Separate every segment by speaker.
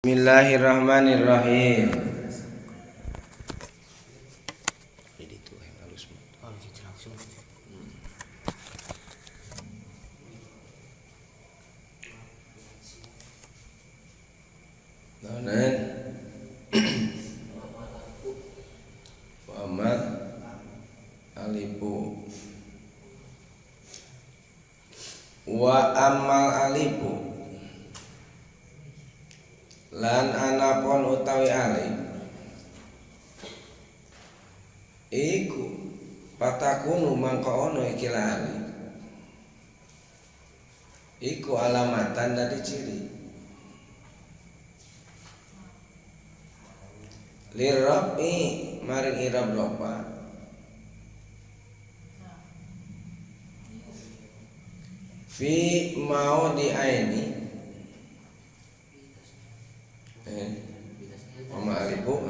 Speaker 1: Bismillahirrahmanirrahim. Nonen Muhammad alifu wa amal alifu lan anapun utawi alif iku patakunu mangko ono iki alif iku alamatan dari ciri lirabi maring irab lopa fi mau di aini alifu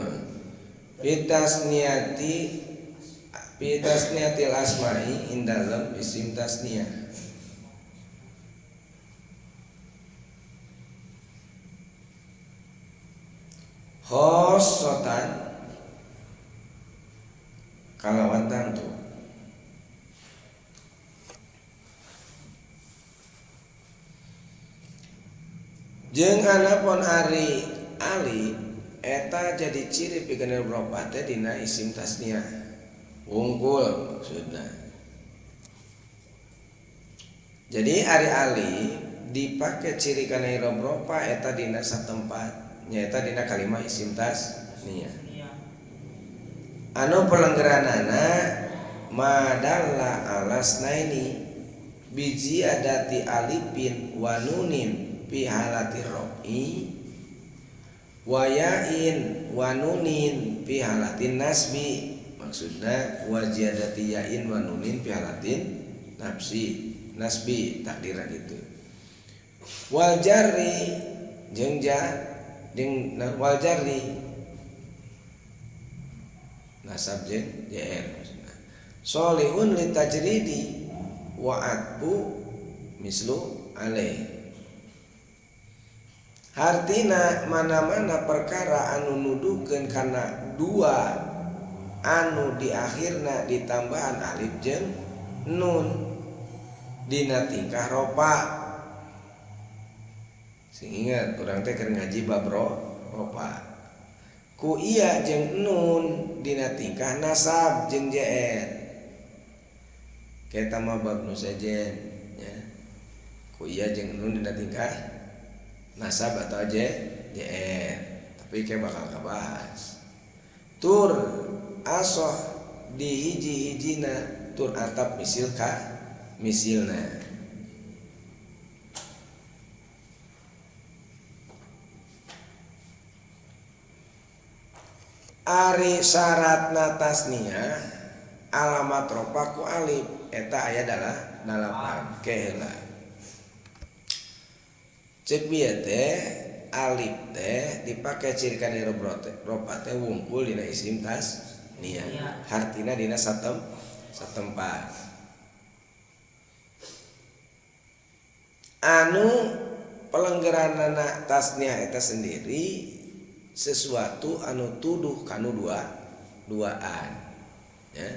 Speaker 1: bitasniyatil asma'i indalem isim tasniyah khosotan kalawan tantu jeung anapun ari ali eta jadi ciri pikeun beropat teh dina isim tasniyah wungkul maksudna. Jadi ari ali dipake ciri kana i'rab ropa eta dina satempat nyaeta dina kalimat isim tasniyah. Anu pelenggeranana madalla alasnaini biji adati alipin wa nunin fi halati ro'i wa ya'in wa nunin fi halatin nasbi. Maksudna wajadati ya'in wa nunin fi halatin nasbi takdiran itu. Wal jarri jeung wal jarri nasab jeung jr maksudna. Sholihun litajridi wa atbu mislu alaih. Artina mana-mana perkara anu nuduhkeun kana dua anu di akhirna ditambahan alif jeung nun dina tingkah ropa. Sing ingat urang teh keur ngaji bab ropa. Ku iya jeung nun dina tingkah nasab jeung jr. Kita mah bab nu sejen ya. Ku iya jeung nun dina tingkah nasab atau jr, tapi kayak bakal kabahas. Tur asoh di hiji-hijina tur atap misil ka misilna. Ari syaratna tasniyah alamat ropa ku alif eta aya dalapan keheula. Cek bieu teh alif teh dipake ciri kana ropa teh wungkul dina isim tasniyah. Hartina dina satempat. Anu pelenggeranana tasniyah eta sendiri sesuatu anu tuduh kanu duaan ya.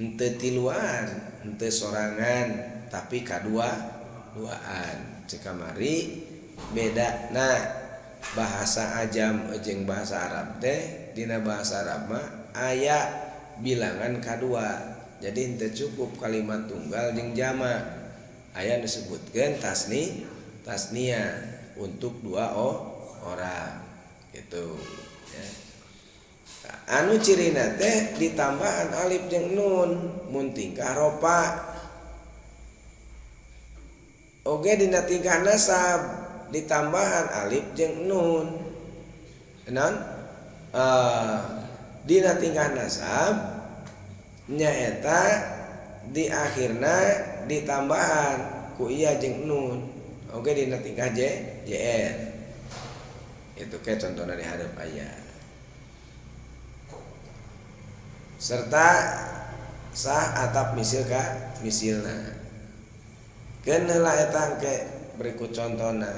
Speaker 1: Henteu tiluan, henteu sorangan, tapi kaduaan. Cekamari beda bahasa ajam jeung bahasa Arab teh dina bahasa Arab mah aya bilangan kadua. Jadi henteu cukup kalimat tunggal jeung jamak. Aya disebutkeun tasniyah untuk dua orang gitu ya. Anu cirina teh ditambahan alif jeung nun mun tingkah ropa. Oge dina tingkah nasab ditambahan alif jeung nun. Naon? Dina tingkah nasab nyaeta di akhirna ditambahan ku iya jeung nun. Oge dina tingkah jr. Itu kayak contohna di hadap aya. Serta sah atap misil ka misilna. Keun heula eta engke berikut contohna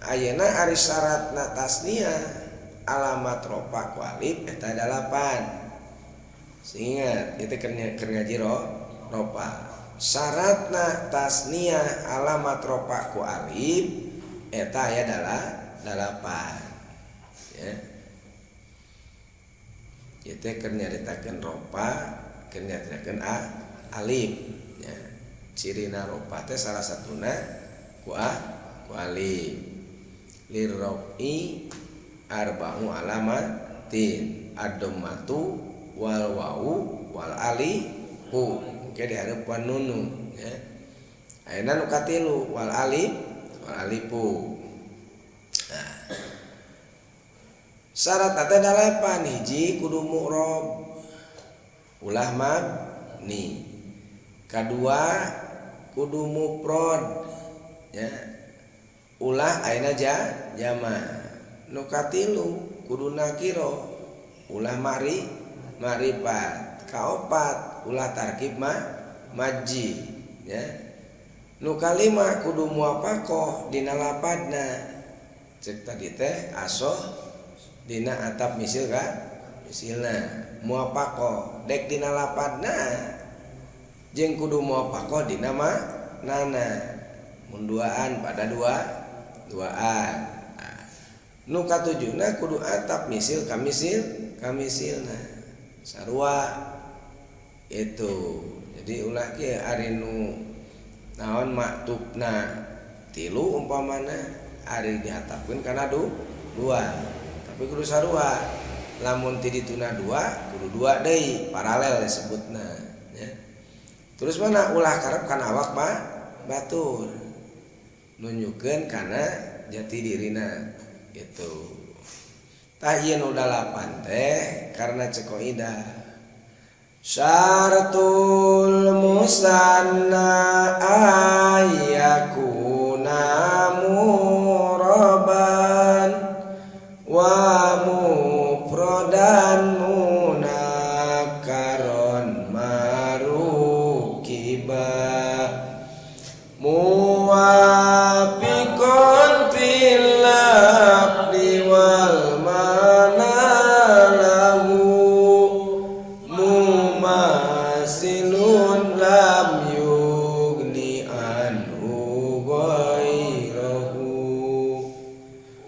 Speaker 1: ayeuna ari syaratna tasniah alamat ropa ku alif eta 8. Ingat itu keur ngaji ropa. Syaratna tasniah alamat ropa ku alif eta aya 8 ya. Ieu teh keur nyaritakeun ropa, keur nyaritakeun alif ya. Cirina ropa teh salah satuna ku alif. Lirrofi arba'u alamatin ad-dhammatu wal wawu wal alifu engke dihareupan nunu ya. Ayeuna nu katilu wal alifu. Nah, syarat teh 8 hiji kudu mu'rab ulah mabni. Kadua kudu mufrad ya. Ulah ayeuna jama. Nu katilu kudu nakira ulah ma'rifat. Kaopat ulah tarkib maji ya. Nu kalima kudu muwafaqah dina lapadna. Cek tadi teh asoh dina atap misil misilna muwafaqah dek dina lapadna jeung kudu muwafaqah dina nana mun duaan pada duaan. Nu katujuna kudu atap misil kamisilna sarua itu. Jadi ulah ge ari nu naon maktubna 3 umpamana ari dihatapkeun kana 2 tapi kudu sarua. Lamun ti dituna 2 kudu 2 deui paralel disebutna ya. Terus mana ulah karep kana awak batur nunjukkeun kana jati dirina gitu. Tah ieu nu 8 teh karena cekoida syaratul musanna ayakuna muraban wa mufradan munakaron marukiba muwafiqun fil lafzi wal manalahu mumasilun lam yugni anhu ghairahu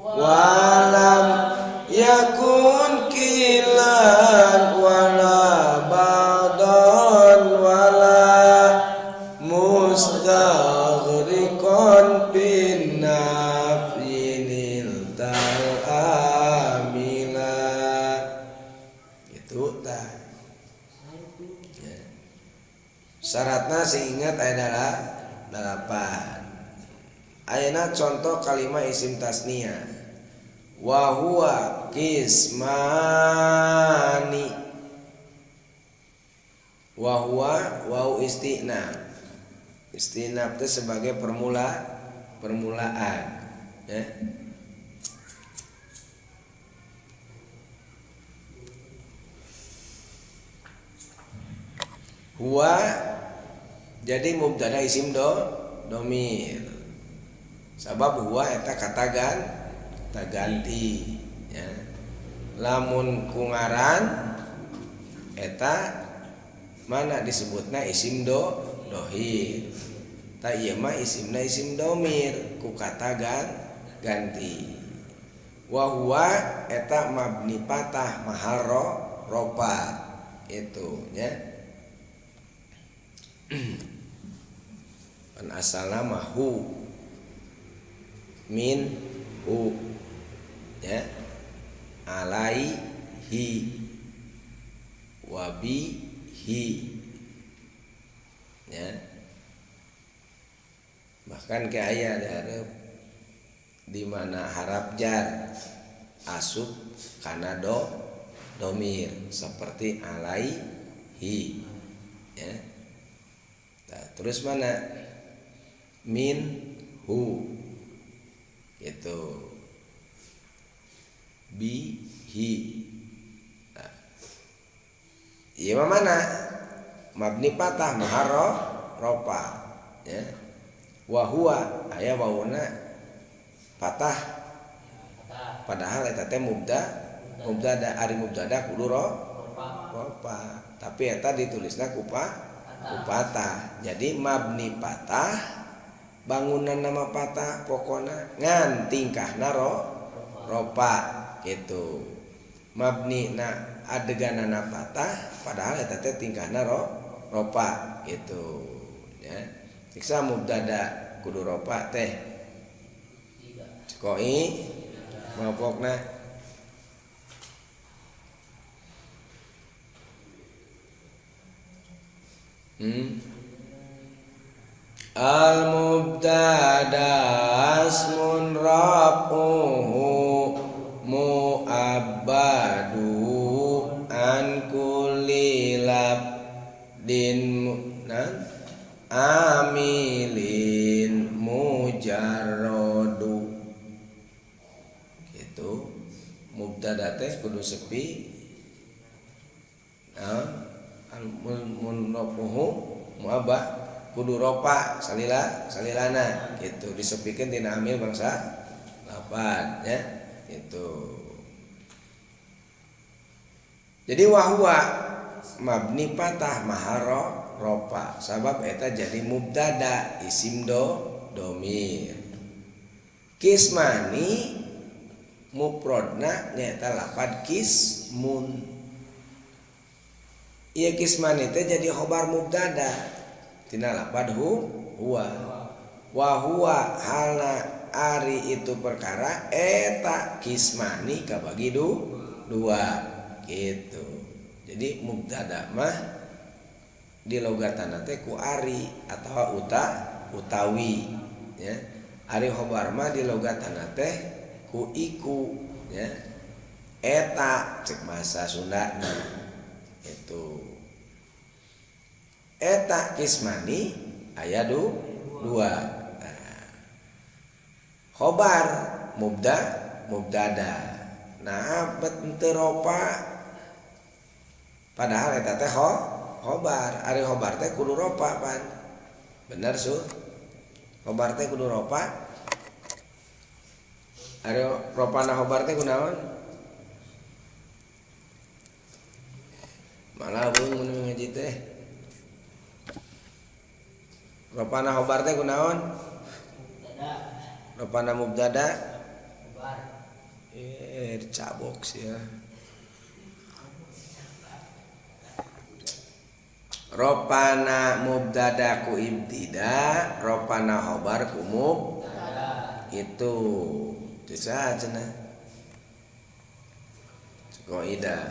Speaker 1: walam yakun kilan wala ba'dan wala mustaghriqan bin nafyinil ta'amila itu tah ya. Syaratna sing ingat adalah 8. Ayeuna contoh kalimat isim tasniah wa huwa qismani. Wa huwa wau istinaf. Istinaf itu sebagai permulaan ya. Huwa jadi mubtada isim domir. Sabab huwa eta kata ganti ya. Lamun kungaran eta mana disebutna isim dohir. Ta ieu mah isimna isim domir ku kata ganti. Wa huwa eta mabni patah mahal ropa itu ya. Kan asalna mahu min hu ya alaihi wabihi ya. Bahkan ke aya dihareup di mana harap jar asup kana domir seperti alaihi ya. Nah, terus mana min hu itu bihi. Nah, iya mana mabni patah maharo ropa ya. Wa huwa aya wauna patah padahal eta teh mubtada ari mubtada kudu ropa tapi eta ditulisna ku patah jadi mabni patah bangunan nama patah pokona ngan tingkahna ropa gitu mabni na adeganana patah padahal eta teh tingkahna ropa gitu ya siksa mubtada kudu ropa teh koi mapokna al mubtada asmun rafuhu mu'abbadu an kulli labdin amilin mujarradu gitu mubtada teh kudu sepi mun rafuhu mu'abbah kudu ropa salilana gitu disepikeun tina amil bangsa lapan ya gitu jadi wahwa mabni patah maharo ropa sabab eta jadi mubtada isim domir kismani mufradna nyaeta lapad kismun ieu kismani teh jadi khobar mubtada tina lapad huwa wa huwa halna ari itu perkara eta kismani kabagi dua gitu jadi mubtada mah di logatana teh ku ari atawa utawi ya ari khobar mah di logatana teh ku iku ya eta cek bahasa Sundana itu eta kismani aya dua khobar mubtada nah teu ropa padahal eta teh khobar ari khobar teh kudu ropa pan bener su khobar teh kudu ropa ari ropana khobar teh kunaon malah beung mun ngaji teh ropana khobar teh kunaon ropana mubtada dicabok sih ya ropana mubtada ku ibtida ropana khobar ku mubtada itu saja nah kaidah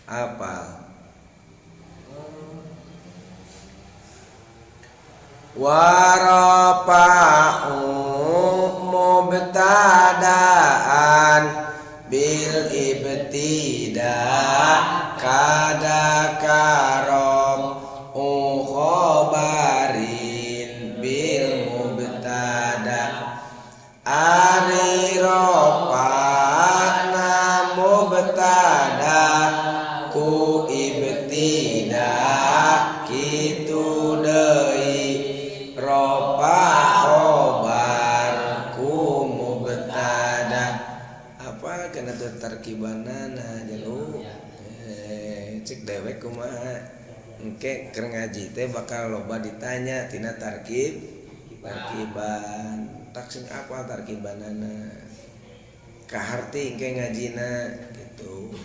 Speaker 1: apa warafa'u mubtada'an bil ibtida kada karom khobarin bil mubtada ari rafa'na mubtada ku ibtida kitu deui ropa khobar ku mubtada apa kana teu tarkibanana jalu cek dewek kumaha engke keur ngaji teh bakal loba ditanya tina tarkiban tak sing apa tarkibanana kaharti engke ngajina gitu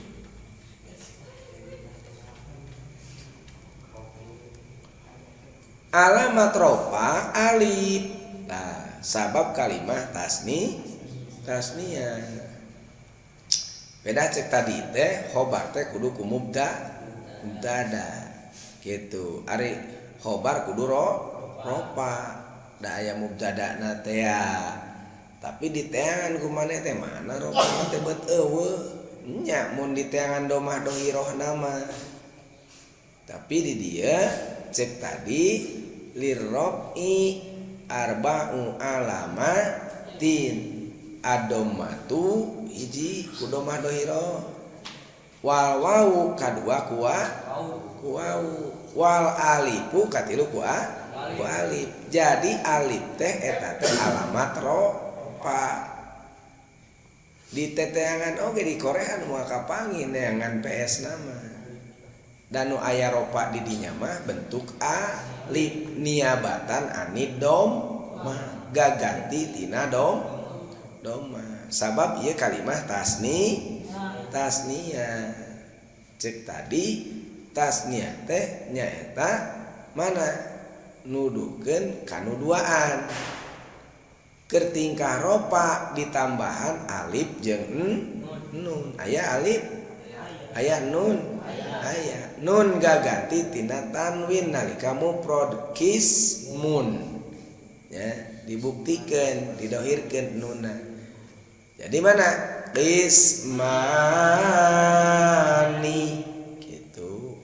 Speaker 1: alamat ropa alif nah sabab kalimah tasniyah beda cek tadi teh khobar teh kudu ku mubtada gitu ari khobar kudu ropa da aya mubtada na teh tapi di teangan ku maneh teh mana ropa teh beut eueuh nya mun di teangan domah dohiroh nama tapi di dia cek tadi lirrobi arba'u alamatin adomatu hiji kudomah dohiro wal wawu kadua kuwau wal alifu katilu ku alif jadi alif teh eta teh alamat ropa di teteangan oge di Korea nu kapangin neangan PS nama dan nu aya ropa di dinya mah bentuk alif niabatan anid doma gaganti tina doma sabab ieu kalimah tasniah cek tadi tasniah teh nyaeta mana nuduhkeun kanuduaan keur tingkah ropa ditambahan alif jeung nun aya alif aya nun aya nun gaganti tina tanwin nalika mufrad kismun ya dibuktikan didohirkeun nunna jadi mana qismani gitu.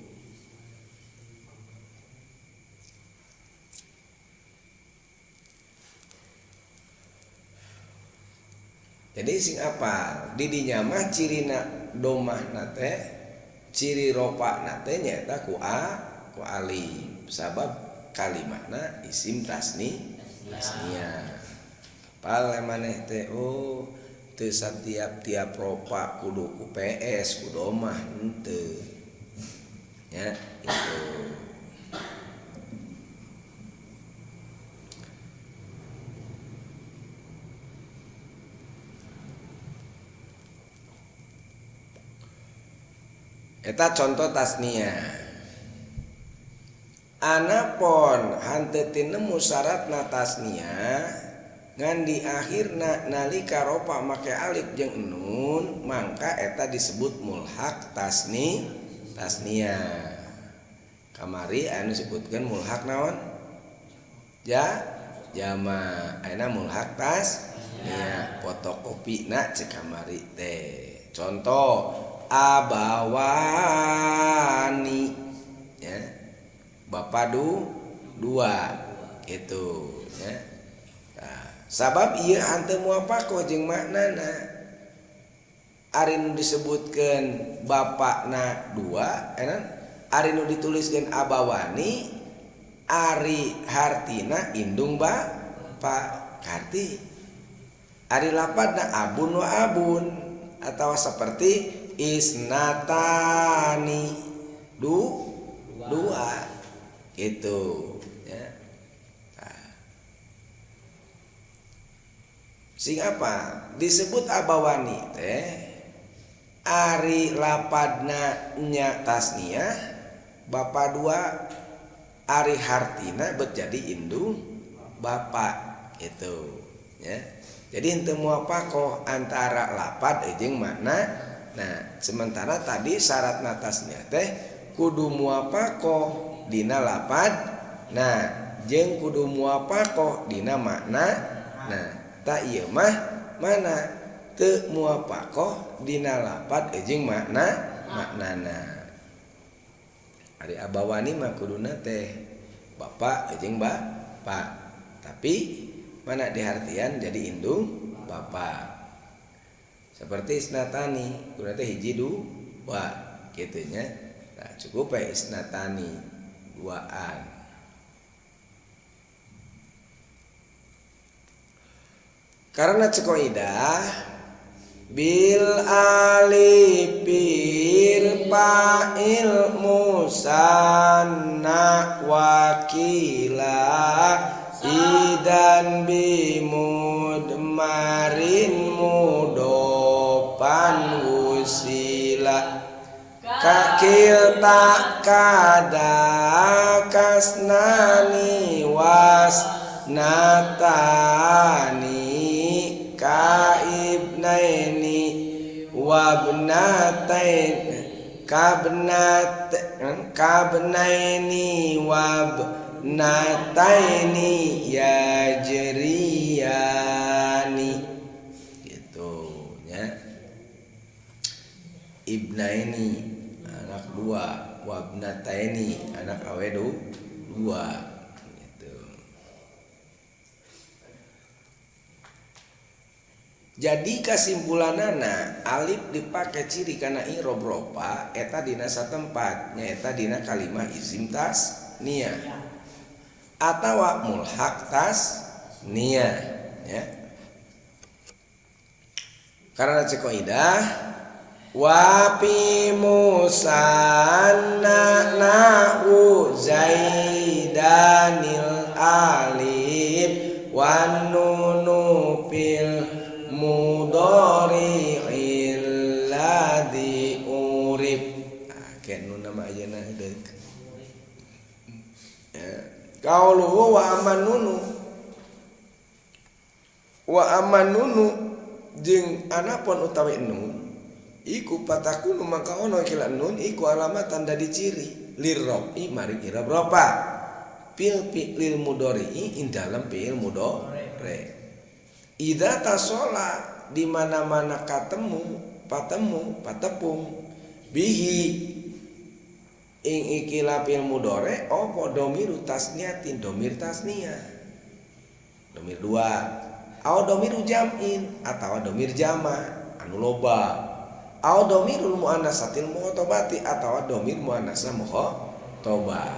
Speaker 1: Jadi sing apa di dinya mah cirina domah nate ciri ropa nate nyaeta ku alif sabab kalimatna isim tasniah pal maneh teh teu satiap ropa kudu ku PS ku domah henteu nya itu. Eta contoh tasniah. Anapun hanteu teu nemu syaratna tasniah ngan di akhirna nalika ropa make alif jeung nun mangka eta disebut mulhaq tasniah. Kamari anu disebutkeun mulhaq naon? Jama. Ayeuna mulhaq tasniah. Fotokopina cek kamari teh. Contoh abawani ya bapak dua gitu ya nah, sabab ieu hanteu muafakoh jeung maknana ari nu disebutkeun bapakna dua ari nu dituliskeun abawani ari hartina indung bapak arti ari lapadna abun wa abun atawa seperti isnatani dua gitu ya. Nah. Sing apa disebut abawani teh ari lapadna nya tasniah bapak dua ari hartina bet jadi indung bapak gitu ya. Jadi henteu muafakoh antara lapad jeung makna. Nah, sementara tadi syarat tasniah teh kudu muafakoh dina lapad. Nah, jeung kudu muafakoh dina makna. Nah, ta ieu mah mana teu muafakoh dina lapad jeung maknana. Ari abawani mah kuduna teh bapak jeung bapak. Tapi mana dihartian jadi indung bapak. Seperti isnatani kudu teh hiji dua kitu nya. Nah, cukup we isnatani duaan. Karena cekoidah bil alifil fa'il musanna wakila idan bimudmarin mudopan wusila kakil tak kada kasnani was natani kaibnaini wabnatain kabnaini wabnataini yajriyani gitu ya. Ibnaini anak dua, wabnataini anak awedu dua gitu. Jadi kesimpulanana alif dipakai ciri kana i'rab ropa eta dina satempat nyaeta dina kalimah isim tasniah atawa mulhaq tasniah ya. Karena cek kaidah wa fi musanna nahu zaidanil alif wan nunu fil mudhari'il ladzi urib. Ken nu nama ayeuna deuk. Qauluhu wa amanunu jeung anapun utawi nun iku patakunu maka ono kila nun iku alamatan dari ciri lirrofi mari irab ropa fil fi'lil mudhari in dalam fi'il mudhari idza tasola di mana-mana patepung bihi ing ikilah fi'il mudhari apa dhamiru tasniyatin domir tasniyah domir dua au domiru jam'in atau domir jama anu loba au domirul muannasatil muhtobati atau domir muannasah muhtobah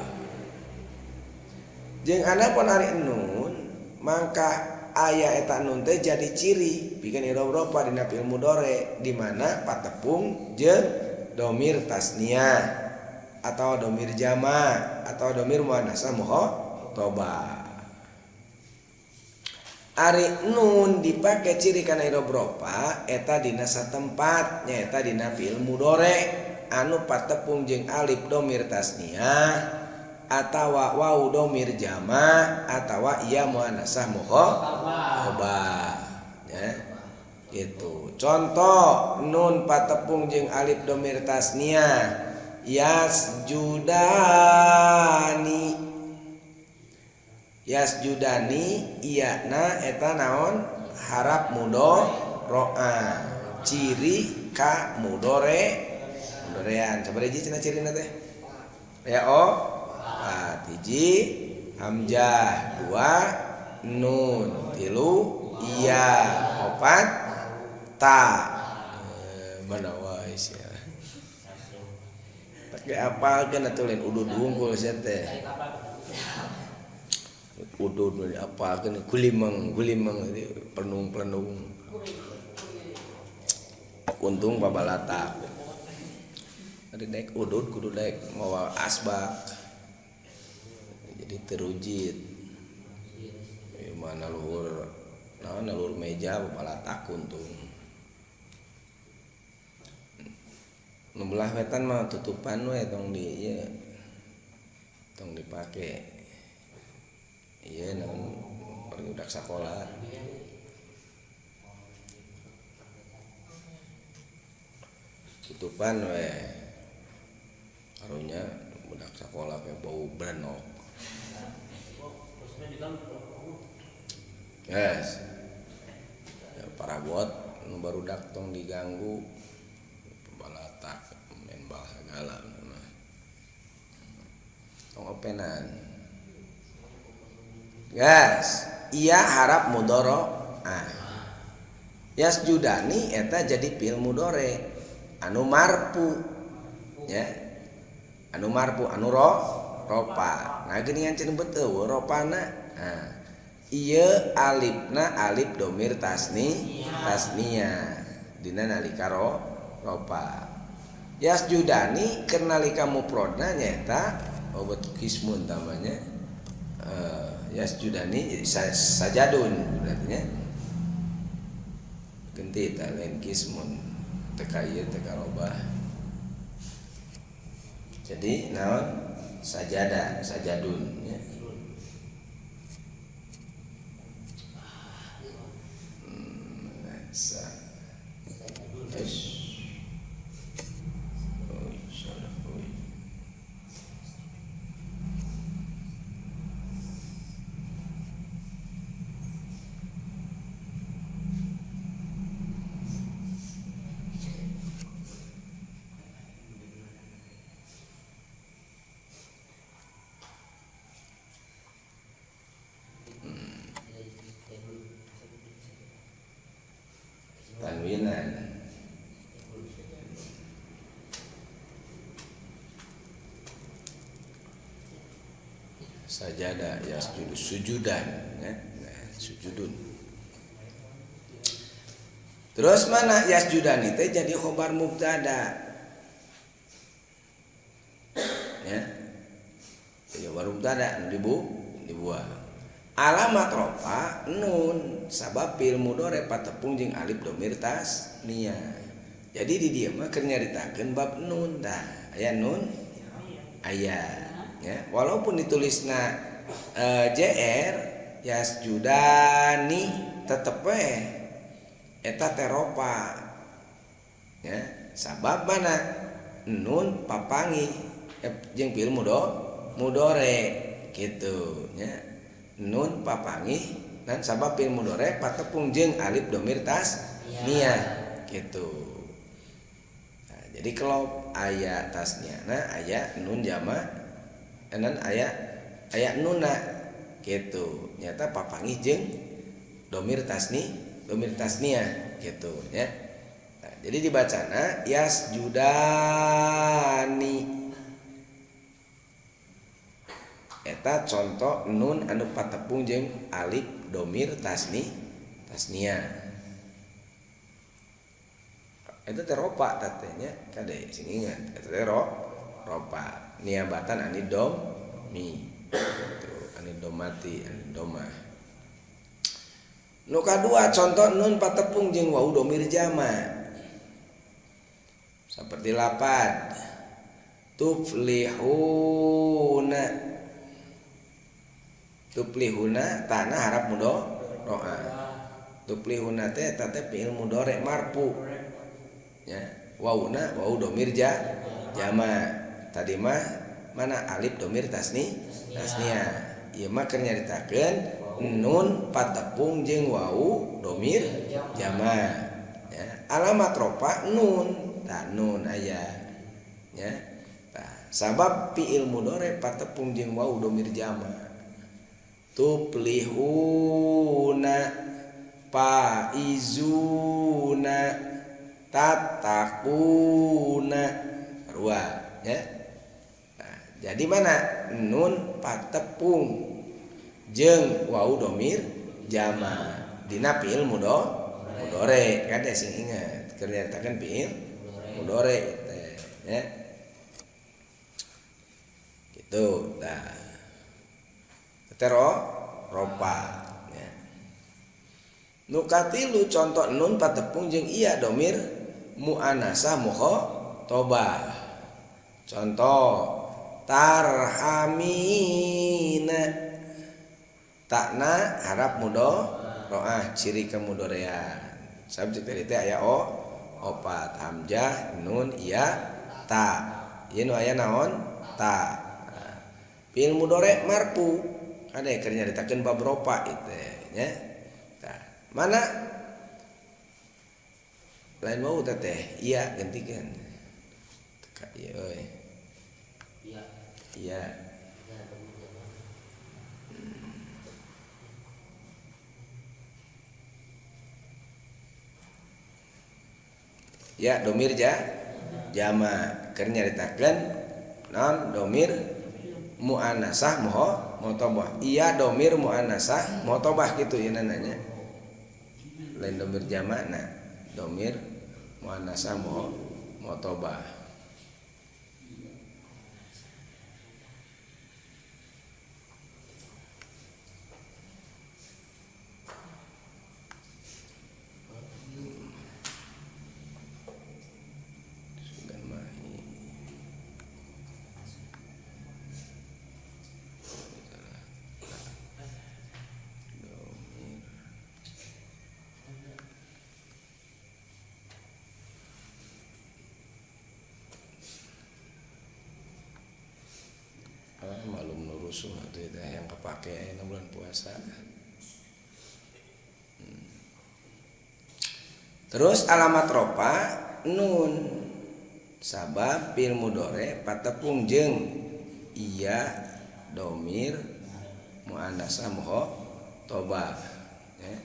Speaker 1: jeung anapun ari nun mangka aya eta nun teh jadi ciri pikeun irab-ropa dina fi'il mudhari di mana patepung jeung domir tasniyah atau domir jama atau domir muannasah muhtobah. Ari nun dipake ciri kana i'rab ropa eta dina satempat nyaeta dina fi'il mudhari anu patepung jeung alif domir tasniyah atawa wawu domir jama atawa iya muannasah muhtobah ya gitu. Contoh nun patepung jeung alif domir tasniyah yasjudani iyana eta naon harap mudhari'ah ciri ka mudhorean sabaraha hiji cenah cirina teh ya hiji hamzah dua nun tilu iya opat ta mana wae sia tak apalkeun atuh lain udud wungkul sia teh udud apa kan gulimeng penung untung babalatak ada naik udud kudu naik mawa asbak jadi terujit mana luhur meja babalatak untung membelah wetan mah tutupan we tong di ieu tong dipake iya namun budak sekolah tutupan we karunya budak sekolah pe bau brenok yes ya, parabot nu barudak tong diganggu balatak main bal segala tong openan yes, ia harap mudhari yasjudani eta jadi fi'il mudhari anu marfu ya anu marfu anu ropa nah geuningan cenah beuteung ropana ieu alifna alif domir tasniyah dina nalika ropa yasjudani keur nalika mufradna nyaeta obat kismun tamanya yasjudani jadi sajadun berarti genti ta lain kismun teka ieu teka robah jadi naon sajadun ya tanwinan sajada yasjudu sujudan ya sujudun Terus mana yasjudani teh jadi khobar mubtada. Ya. Jadi khobar mubtada dibuang. Alamat rofa nun sabab fi'il mudhari patepung jeung alif dhamir tasniyah. Jadi di dieu mah keur nyaritakeun bab nun tah. Aya nun aya ya. Walaupun ditulisna JR yasjudani tetep we eta teh rofa. Ya, sabab mana nun papangih jeung fi'il mudhari kitu nya. Nun papangih dan sabab fi'il mudhari patepung jeung alif dhamir tasniyah gitu. Nah, jadi kalau aya tasniyana aya nun jamak dan aya nunna gitu. Nyata papangih jeung dhamir tasniyah gitu ya. Nah, jadi dibacana yasjudani. Eta contoh nun anu patepung jeung alif dhamir tasniyah. Eta teh ropa tatenya kade sing ingat eta teh ropa niabatan ani domi. Gitu, ani domati, ani domah. Nu kadua contoh nun patepung jeung wau dhamir jamak. Seperti lapad tuflihuna. Tuplihuna tanah harap mudhari. Tuplihuna teh eta teh fi'il mudhari marfu. Ya, wauna wau dhamir jamak. Tadi mah mana alif dhamir tasniyah. Ieu mah keur nyaritakeun nun patepung jeung wau dhamir jamak. Ya, alamat rofa nun. Tah nun aya. Ya. Tah sabab fi'il mudhari patepung jeung wau dhamir jamak. Tuplihuna faizuna tatakuna rua ya. Nah, jadi mana nun patepung jeung wau dhamir jamak dina fi'il mudhari kada sing ingat keur nyaritakeun fi'il mudhari teh ya. Gitu tah. Ropa ya. Nu katilu contoh nun patepung jeung iya dhamir muannasah mukhatabah. Contoh tarhamina takna harap mudhari ciri kemudhorean. Subjek tadi teh aya opat hamzah nun iya ta. Ieu nu aya naon ta. Fi'il mudhari marfu ada yang keur nyaritakeun bab ropa itu nya. Tah, mana lain wau teh iya gentikeun. Teka ieu euy. Iya. Ya dhamir jamak keur nyaritakeun naon dhamir muannasah mukhatabah. Iya dhamir muannasah mukhatabah kitu ya nanya. Lain dhamir jamakna, dhamir muannasah mukhatabah. Malum nurusuh itu yang kepake bulan puasa. Terus alamat ropa nun sabab fi'il mudhari patepung jeung iya dhamir muannasah mukhatabah ya.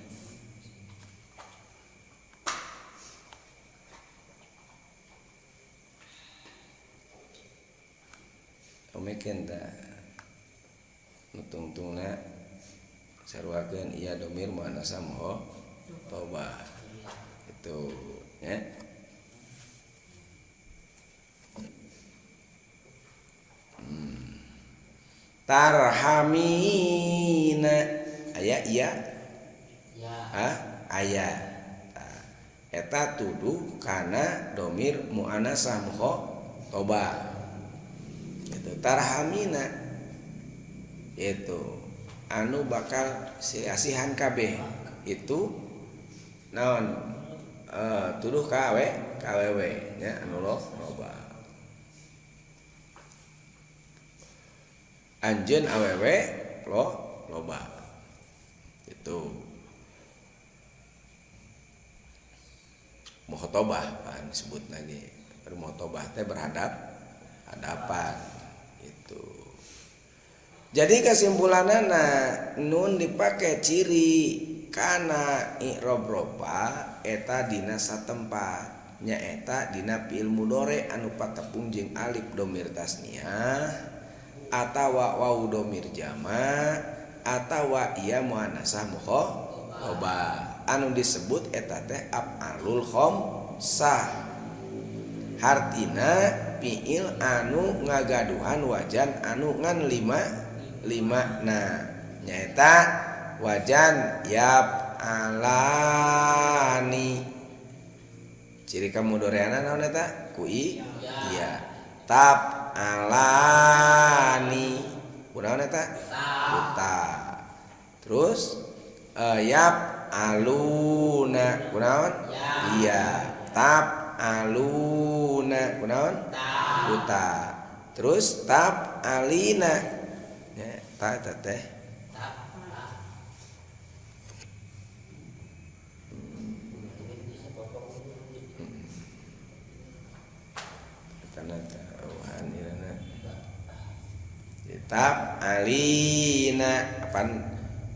Speaker 1: Omekeun tah nutungtungna saruakeun iya dhamir muannasah mukhatabah tuh ya. Tarhamina aya iya aya eta tuduh kana domir muannasah mukhatabah itu tarhamina itu anu bakal asihan kabeh itu naon tuduh KWW nya anu loba anjeun awewe loba itu mukhotobah kan disebut lagi mukhotobah teh hadapan itu. Jadi kesimpulanana nun dipake ciri kana i'rab ropa eta dina satempat nya eta dina fi'il mudhari anu patepung jeung alif domir tasniah atawa wawu domir jama atawa iya muannasah mukhatabah anu disebut eta teh af'alul khamsah hartina fiil anu ngagaduhan wajan anu ngan lima nyaeta wajan yaf'alani ciri kamudhoreana naon eta ku iya alani kunaon eta kuta terus aluna kunaon iya aluna kunaon kuta terus alina ya ta teh alina apa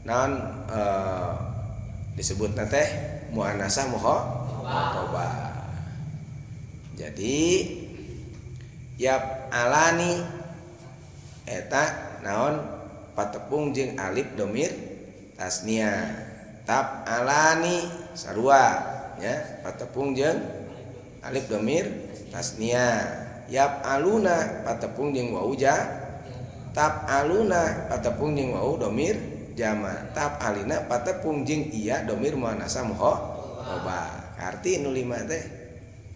Speaker 1: non disebut teh muannasah mukhatabah. Jadi yap alani eta naon patepung jeung alif domir tasniah. Tab alani sarua nya patepung jeung alif domir tasniah. Yap aluna patepung jeung wawu tab aluna patepung jeung wawu domir jama. Tab alina patepung jeung iya domir muannasah mukhatabah. Arti nu lima teh.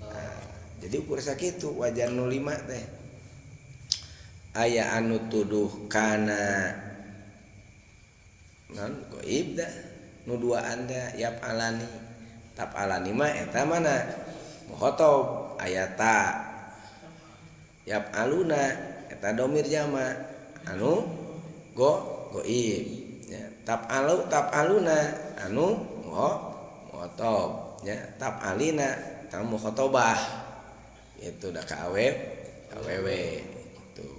Speaker 1: Nah, jadi ukur sakitu wajan nu lima teh. Aya anu tuduh kana non goib da nu duaan da yap alani. Tab alani mah eta mana? Mukhatab ayata. Yap aluna eta domir jama anu goib ya. Tab aluna anu mukhatab ya. Tab alina ta mukhatabah itu da ka awewe itu.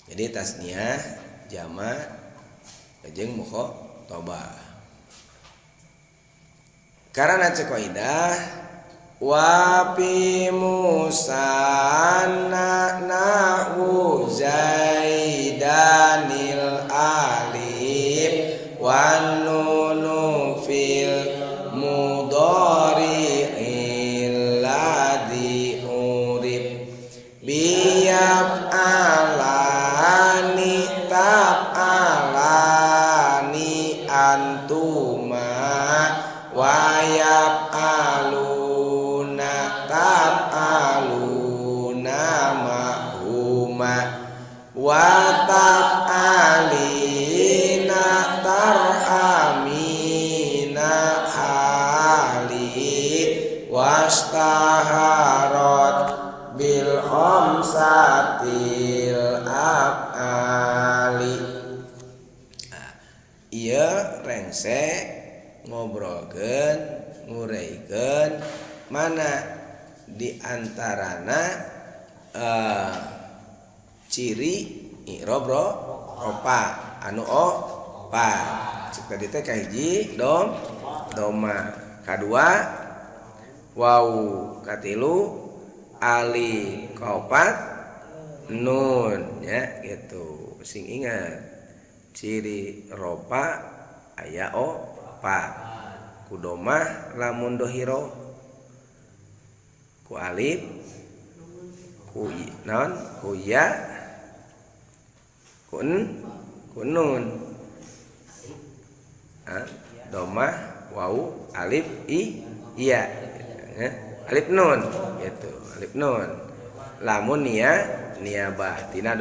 Speaker 1: Jadi tasniah jama jeung mukhatabah. Karena cek kaidah wa fi musanna nahu zaidanil alif wan nunu fil mudhari'il ladzi urib biyaf alani tab alani antuma wayab aluna tab aluna mahuma watab alina tarhamina ali wastaharat bil khamsatil af'ali. Ieu rengse ngobrolkeun ngureikeun mana diantarana ciri i'rab ropa anu opa cek tadi teh kahiji doma kadua wawu katilu ali kaopat nun ya gitu. Sing ingat ciri ropa aya opat ku domah lamun dohiro, ku alif, ku non, ku ya, ku nun. Domah wau alif iya. Alif nun gitu, alif nun. Lamun niabah tina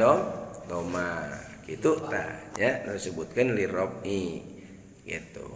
Speaker 1: domah gitu tah ya disebutkeun li rob'i gitu.